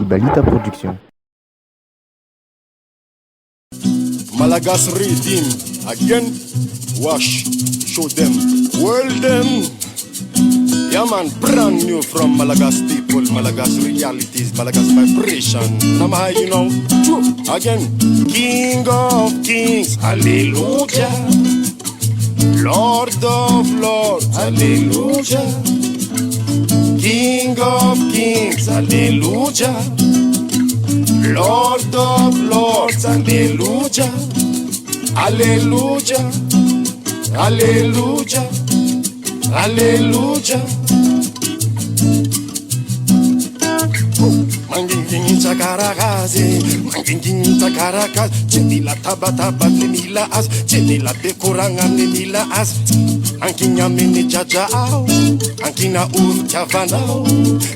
Ibalita Poductions. Malagas redeem again. Oash, show them, world them. Yeah man, brand new from Malagas people, Malagas realities, Malagas vibration. Nama, you know, again, King of Kings, Hallelujah. Lord of Lords, Hallelujah. King of Kings, Hallelujah. Lord of Lords, Hallelujah. Hallelujah. Hallelujah. Hallelujah. Mangingin takaragaze, mangingin takarakas, jenila tabataba nemila as, jenila dekoranga nemila as, ankinya mini jajao, ankina urchavanao,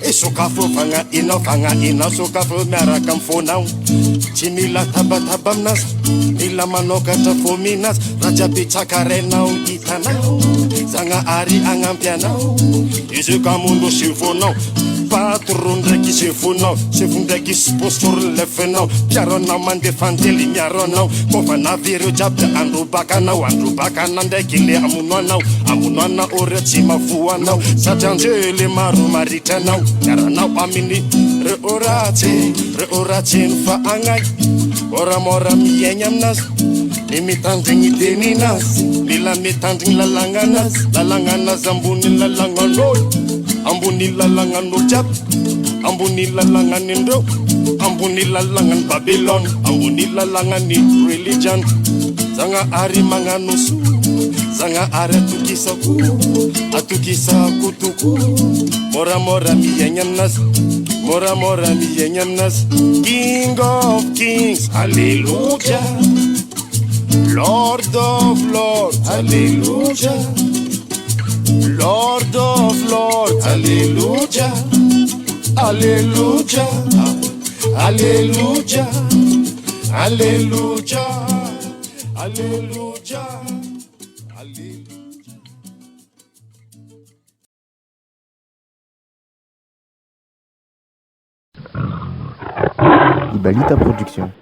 esokafo fanga ina sokafo merakam fonao, jenila tabatabamnas, nila manoka tafominas, raja bitakarena itanao, zanga ari angampianao, isekamundo shifonao. Patron qui se fout non, se fondait qui sponsor le fenau, Piarona man defanteli miaronau, Kova navire jabde Andrew Bakana de kile amunwana oreti mafuanau, Satanjele maru maritanau, Yaranau amini, reorate fa angai, Ora mora mienyamnas, Limitanding ideninas, Lila mitanding lalanganas, ambuni lalanganoi. Ambuni lalangan nujab, ambuni lalangan Indo, ambuni lalangan Babylon, ambuni lalangan ni religion. Zanga ari manganusu, zanga ari atukisa kutuku. Mora mi yenyamnas, King of Kings, Hallelujah. Lord of Lords, Hallelujah. Lord of Lords, Hallelujah, Hallelujah, Hallelujah, Hallelujah, Hallelujah, Hallelujah. Ibalita Poductions.